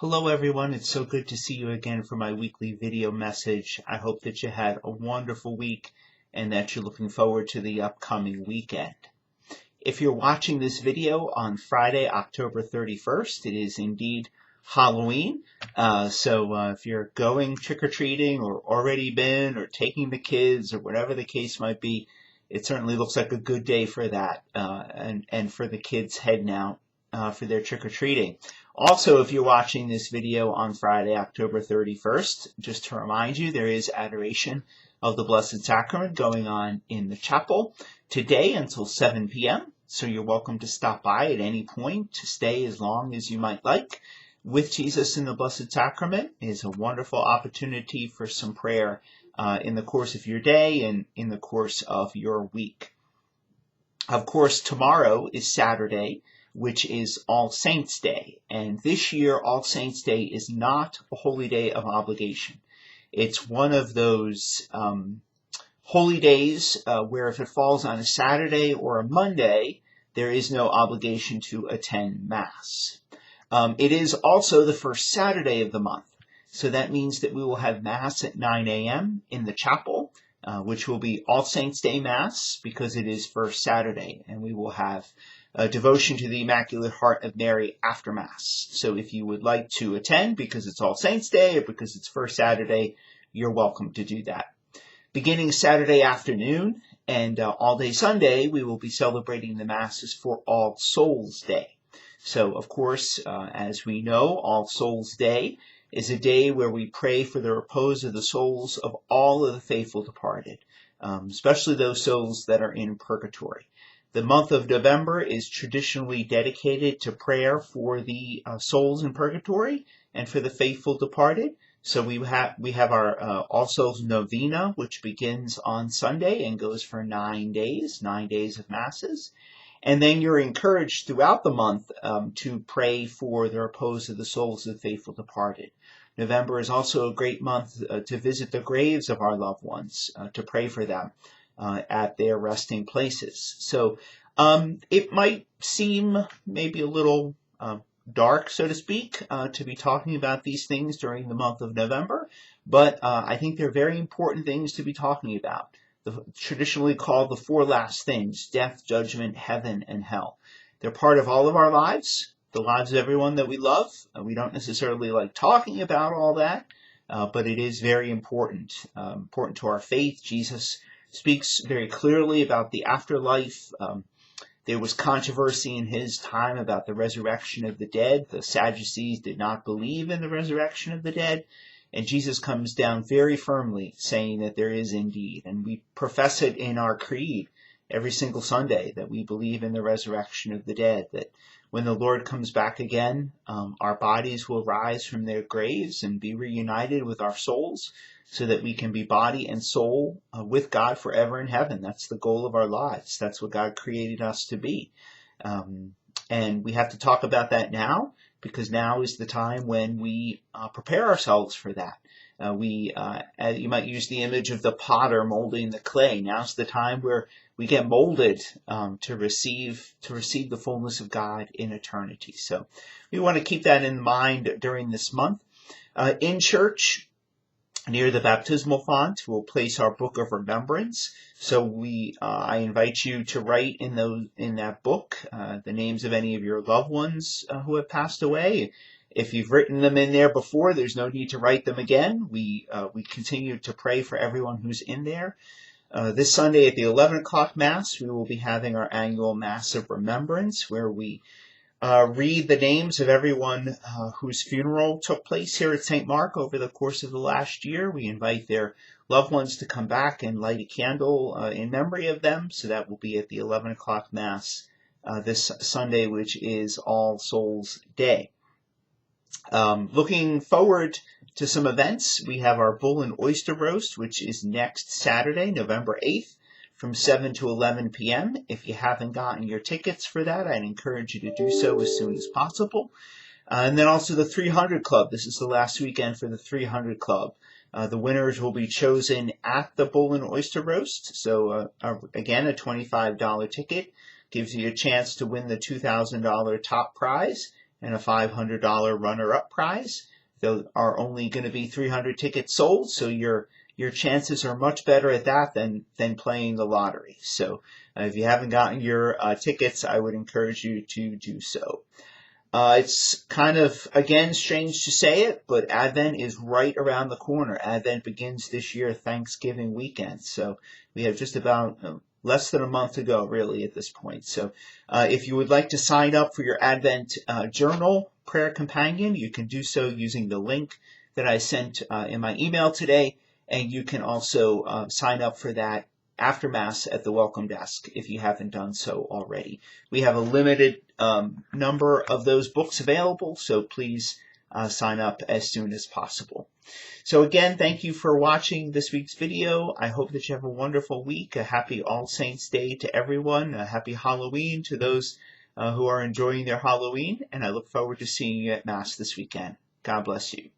Hello everyone, it's so good to see you again for my weekly video message. I hope that you had a wonderful week and that you're looking forward to the upcoming weekend. If you're watching this video on Friday, October 31st, it is indeed Halloween. If you're going trick-or-treating or already been or taking the kids or whatever the case might be, it certainly looks like a good day for that and for the kids heading out for their trick-or-treating. Also, if you're watching this video on Friday, October 31st, just to remind you, there is adoration of the Blessed Sacrament going on in the chapel today until 7 p.m. So you're welcome to stop by at any point to stay as long as you might like. With Jesus in the Blessed Sacrament is a wonderful opportunity for some prayer in the course of your day and in the course of your week. Of course, tomorrow is Saturday, which is All Saints' Day. And this year, All Saints' Day is not a holy day of obligation. It's one of those holy days where if it falls on a Saturday or a Monday, there is no obligation to attend Mass. It is also the first Saturday of the month. So that means that we will have Mass at 9 a.m. in the chapel, which will be All Saints' Day Mass because it is first Saturday. And we will have a devotion to the Immaculate Heart of Mary after Mass. So if you would like to attend because it's All Saints' Day or because it's first Saturday, you're welcome to do that. Beginning Saturday afternoon and all day Sunday, we will be celebrating the Masses for All Souls' Day. So, of course, as we know, All Souls' Day is a day where we pray for the repose of the souls of all of the faithful departed, especially those souls that are in purgatory. The month of November is traditionally dedicated to prayer for the souls in purgatory and for the faithful departed. So we have our All Souls Novena, which begins on Sunday and goes for 9 days of Masses. And then you're encouraged throughout the month to pray for the repose of the souls of the faithful departed. November is also a great month to visit the graves of our loved ones, to pray for them at their resting places. So it might seem maybe a little dark, so to speak, to be talking about these things during the month of November, but I think they're very important things to be talking about. Traditionally called the four last things: death, judgment, heaven, and hell. They're part of all of our lives, the lives of everyone that we love. We don't necessarily like talking about all that, but it is very important, important to our faith. Jesus speaks very clearly about the afterlife. There was controversy in his time about the resurrection of the dead. The Sadducees did not believe in the resurrection of the dead. And Jesus comes down very firmly saying that there is indeed. And we profess it in our creed every single Sunday, that we believe in the resurrection of the dead, that when the Lord comes back again, our bodies will rise from their graves and be reunited with our souls so that we can be body and soul with God forever in heaven. That's the goal of our lives. That's what God created us to be. And we have to talk about that now, because now is the time when we prepare ourselves for that. You might use the image of the potter molding the clay. Now's the time where we get molded to receive the fullness of God in eternity. So we want to keep that in mind during this month. In church, near the baptismal font, we'll place our book of remembrance. So I invite you to write in that book the names of any of your loved ones who have passed away. If you've written them in there before, there's no need to write them again. We continue to pray for everyone who's in there. This Sunday at the 11 o'clock Mass, we will be having our annual Mass of Remembrance, where we read the names of everyone whose funeral took place here at St. Mark over the course of the last year. We invite their loved ones to come back and light a candle in memory of them. So that will be at the 11 o'clock Mass this Sunday, which is All Souls Day. Looking forward to some events, we have our Bull and Oyster Roast, which is next Saturday, November 8th. From 7 to 11 p.m. If you haven't gotten your tickets for that, I'd encourage you to do so as soon as possible. And then also the 300 Club. This is the last weekend for the 300 Club. The winners will be chosen at the Bull and Oyster Roast. So again, a $25 ticket gives you a chance to win the $2,000 top prize. and a $500 runner-up prize. There are only going to be 300 tickets sold, so your chances are much better at that than playing the lottery. So if you haven't gotten your tickets, I would encourage you to do so. It's kind of, again, strange to say it, but Advent is right around the corner. Advent begins this year, Thanksgiving weekend. So we have just about less than a month to go, really, at this point. So if you would like to sign up for your Advent Journal Prayer Companion, you can do so using the link that I sent in my email today. And you can also sign up for that after Mass at the welcome desk if you haven't done so already. We have a limited number of those books available, so please sign up as soon as possible. So again, thank you for watching this week's video. I hope that you have a wonderful week. A happy All Saints Day to everyone. A happy Halloween to those who are enjoying their Halloween. And I look forward to seeing you at Mass this weekend. God bless you.